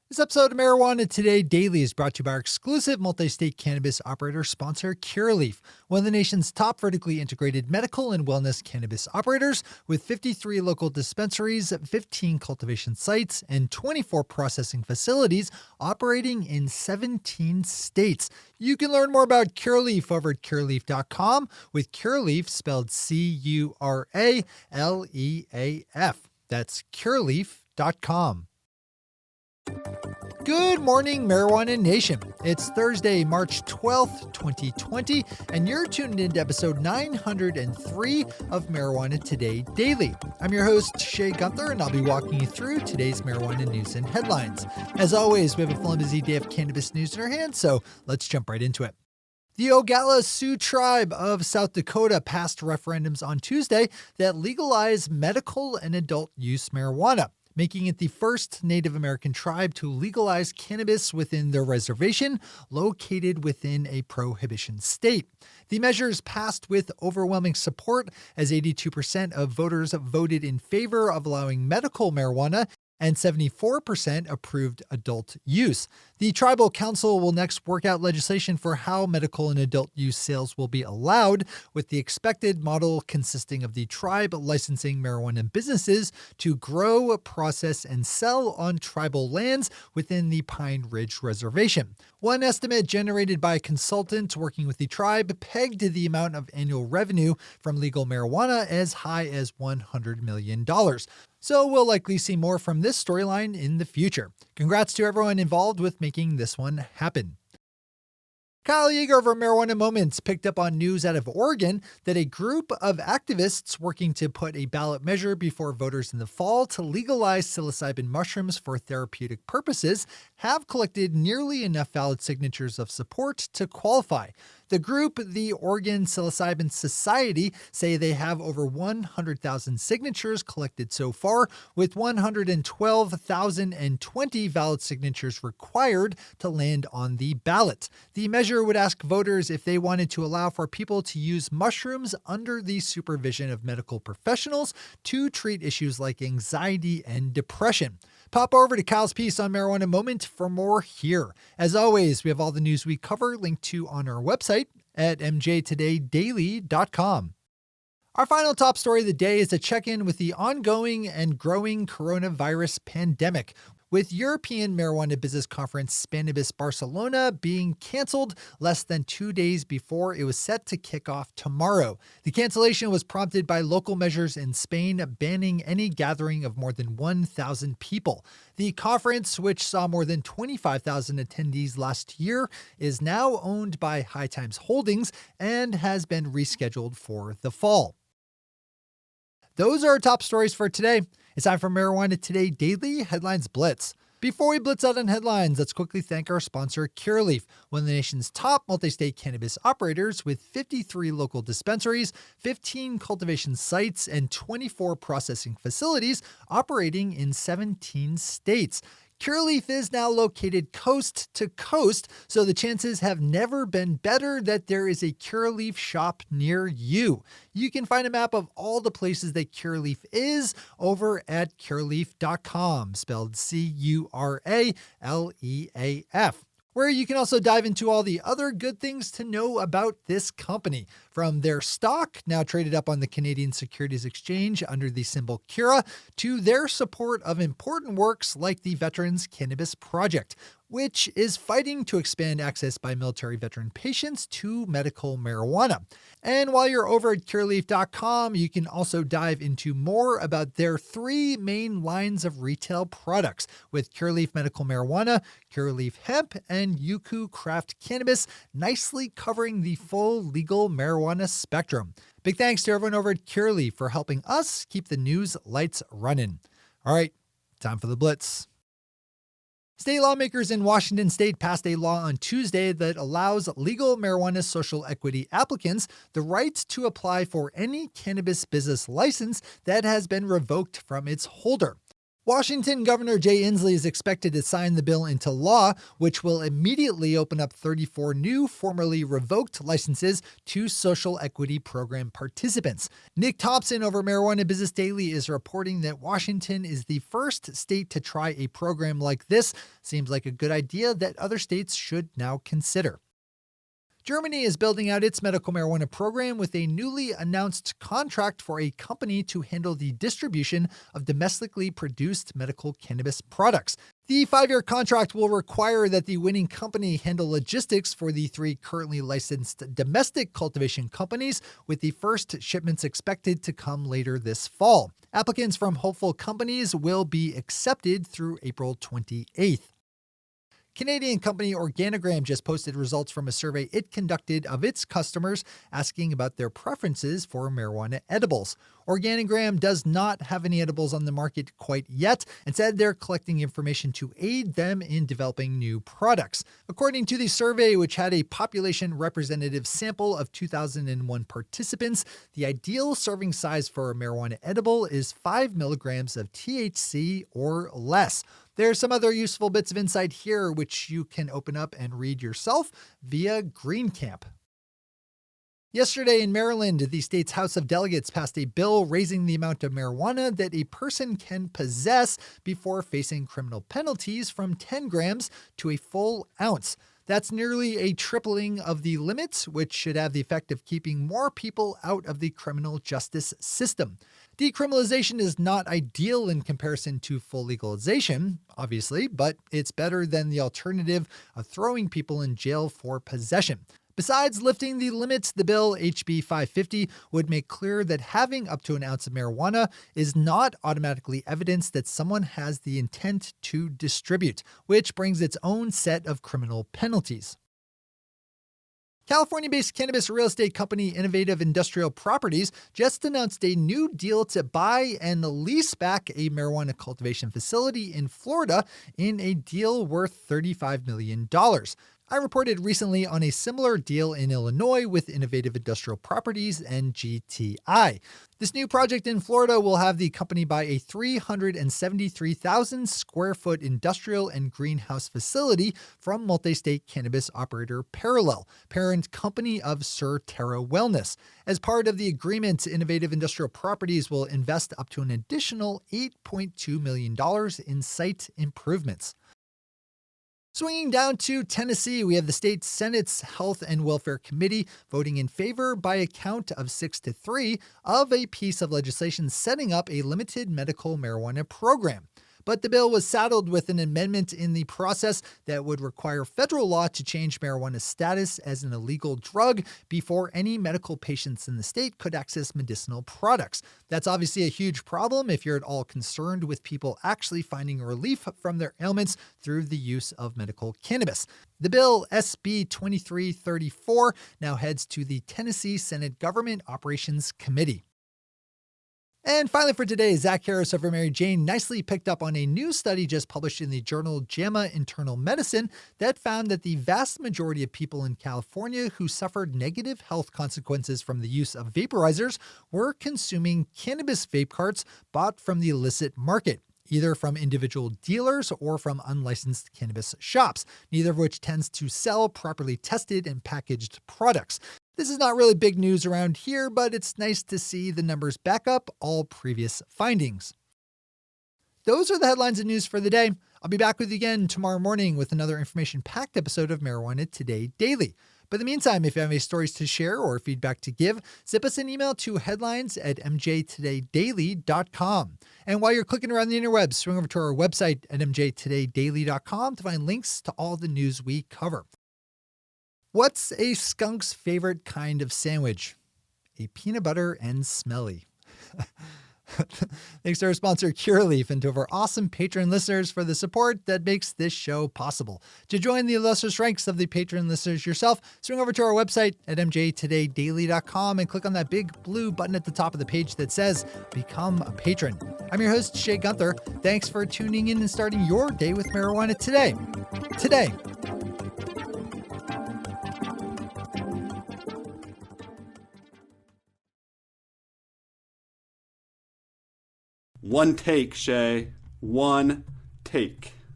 This episode of Marijuana Today Daily is brought to you by our exclusive multi-state cannabis operator sponsor, Curaleaf, one of the nation's top vertically integrated medical and wellness cannabis operators with 53 local dispensaries, 15 cultivation sites, and 24 processing facilities operating in 17 states. You can learn more about Curaleaf over at curaleaf.com with Curaleaf spelled C-U-R-A-L-E-A-F. That's curaleaf.com. Good morning, Marijuana Nation. It's Thursday, March 12th, 2020, and you're tuned into episode 903 of Marijuana Today Daily. I'm your host, Shay Gunther, and I'll be walking you through today's marijuana news and headlines. As always, we have a full and busy day of cannabis news in our hands, so let's jump right into it. The Oglala Sioux Tribe of South Dakota passed referendums on Tuesday that legalize medical and adult use marijuana, making it the first Native American tribe to legalize cannabis within their reservation located within a prohibition state. The measures passed with overwhelming support as 82% of voters voted in favor of allowing medical marijuana and 74% approved adult use. The Tribal Council will next work out legislation for how medical and adult use sales will be allowed, with the expected model consisting of the tribe licensing marijuana businesses to grow, process, and sell on tribal lands within the Pine Ridge Reservation. One estimate generated by a consultant working with the tribe pegged the amount of annual revenue from legal marijuana as high as $100 million. So we'll likely see more from this storyline in the future. Congrats to everyone involved with making this one happen. Kyle Yeager over Marijuana Moments picked up on news out of Oregon that a group of activists working to put a ballot measure before voters in the fall to legalize psilocybin mushrooms for therapeutic purposes have collected nearly enough valid signatures of support to qualify. The group, the Oregon Psilocybin Society, say they have over 100,000 signatures collected so far, with 112,020 valid signatures required to land on the ballot. The measure would ask voters if they wanted to allow for people to use mushrooms under the supervision of medical professionals to treat issues like anxiety and depression. Pop over to Kyle's piece on Marijuana Moment for more here. As always, we have all the news we cover linked to on our website at mjtodaydaily.com. Our final top story of the day is a check-in with the ongoing and growing coronavirus pandemic, with European Marijuana Business Conference Spannabis Barcelona being canceled less than 2 days before it was set to kick off tomorrow. The cancellation was prompted by local measures in Spain banning any gathering of more than 1,000 people. The conference, which saw more than 25,000 attendees last year, is now owned by High Times Holdings and has been rescheduled for the fall. Those are our top stories for today. It's time for Marijuana Today Daily Headlines Blitz. Before we blitz out on headlines, let's quickly thank our sponsor, Curaleaf, one of the nation's top multi-state cannabis operators with 53 local dispensaries, 15 cultivation sites, and 24 processing facilities operating in 17 states. Curaleaf is now located coast to coast, so the chances have never been better that there is a Curaleaf shop near you. You can find a map of all the places that Curaleaf is over at curaleaf.com, spelled C-U-R-A-L-E-A-F, where you can also dive into all the other good things to know about this company. From their stock, now traded up on the Canadian Securities Exchange under the symbol CURA, to their support of important works like the Veterans Cannabis Project, which is fighting to expand access by military veteran patients to medical marijuana. And while you're over at curaleaf.com, you can also dive into more about their three main lines of retail products, with Curaleaf Medical Marijuana, Curaleaf Hemp, and Yuku Craft Cannabis, nicely covering the full legal marijuana spectrum. Big thanks to everyone over at Curaleaf for helping us keep the news lights running. All right, time for the blitz. State lawmakers in Washington state passed a law on Tuesday that allows legal marijuana social equity applicants the right to apply for any cannabis business license that has been revoked from its holder. Washington Governor Jay Inslee is expected to sign the bill into law, which will immediately open up 34 new, formerly revoked licenses to social equity program participants. Nick Thompson over Marijuana Business Daily is reporting that Washington is the first state to try a program like this. Seems like a good idea that other states should now consider. Germany is building out its medical marijuana program with a newly announced contract for a company to handle the distribution of domestically produced medical cannabis products. The 5-year contract will require that the winning company handle logistics for the 3 currently licensed domestic cultivation companies, with the first shipments expected to come later this fall. Applicants from hopeful companies will be accepted through April 28th. Canadian company Organigram just posted results from a survey it conducted of its customers asking about their preferences for marijuana edibles. Organigram does not have any edibles on the market quite yet and said they're collecting information to aid them in developing new products. According to the survey, which had a population representative sample of 2001 participants, the ideal serving size for a marijuana edible is 5 milligrams of THC or less. There's some other useful bits of insight here, which you can open up and read yourself via GreenCamp. Yesterday in Maryland, the state's House of Delegates passed a bill raising the amount of marijuana that a person can possess before facing criminal penalties from 10 grams to a full ounce. That's nearly a tripling of the limits, which should have the effect of keeping more people out of the criminal justice system. Decriminalization is not ideal in comparison to full legalization, obviously, but it's better than the alternative of throwing people in jail for possession. Besides lifting the limits, the bill, HB 550, would make clear that having up to an ounce of marijuana is not automatically evidence that someone has the intent to distribute, which brings its own set of criminal penalties. California-based cannabis real estate company Innovative Industrial Properties just announced a new deal to buy and lease back a marijuana cultivation facility in Florida in a deal worth $35 million. I reported recently on a similar deal in Illinois with Innovative Industrial Properties and GTI. This new project in Florida will have the company buy a 373,000 square foot industrial and greenhouse facility from multi-state cannabis operator Parallel, parent company of Surterra Wellness. As part of the agreement, Innovative Industrial Properties will invest up to an additional $8.2 million in site improvements. Swinging down to Tennessee, we have the state Senate's Health and Welfare Committee voting in favor by a count of 6-3 of a piece of legislation setting up a limited medical marijuana program. But the bill was saddled with an amendment in the process that would require federal law to change marijuana's status as an illegal drug before any medical patients in the state could access medicinal products. That's obviously a huge problem if you're at all concerned with people actually finding relief from their ailments through the use of medical cannabis. The bill, SB 2334, now heads to the Tennessee Senate Government Operations Committee. And finally for today, Zach Harris over Mary Jane nicely picked up on a new study just published in the journal JAMA Internal Medicine that found that the vast majority of people in California who suffered negative health consequences from the use of vaporizers were consuming cannabis vape carts bought from the illicit market, either from individual dealers or from unlicensed cannabis shops, neither of which tends to sell properly tested and packaged products. This is not really big news around here, but it's nice to see the numbers back up all previous findings. Those are the headlines and news for the day. I'll be back with you again tomorrow morning with another information-packed episode of Marijuana Today Daily. But in the meantime, if you have any stories to share or feedback to give, zip us an email to headlines@mjtodaydaily.com. And while you're clicking around the interwebs, swing over to our website at mjtodaydaily.com to find links to all the news we cover. What's a skunk's favorite kind of sandwich? A peanut butter and smelly. Thanks to our sponsor, Curaleaf, and to our awesome patron listeners for the support that makes this show possible. To join the illustrious ranks of the patron listeners yourself, swing over to our website at mjtodaydaily.com and click on that big blue button at the top of the page that says Become a Patron. I'm your host, Shay Gunther. Thanks for tuning in and starting your day with marijuana today. One take, Shay. one take.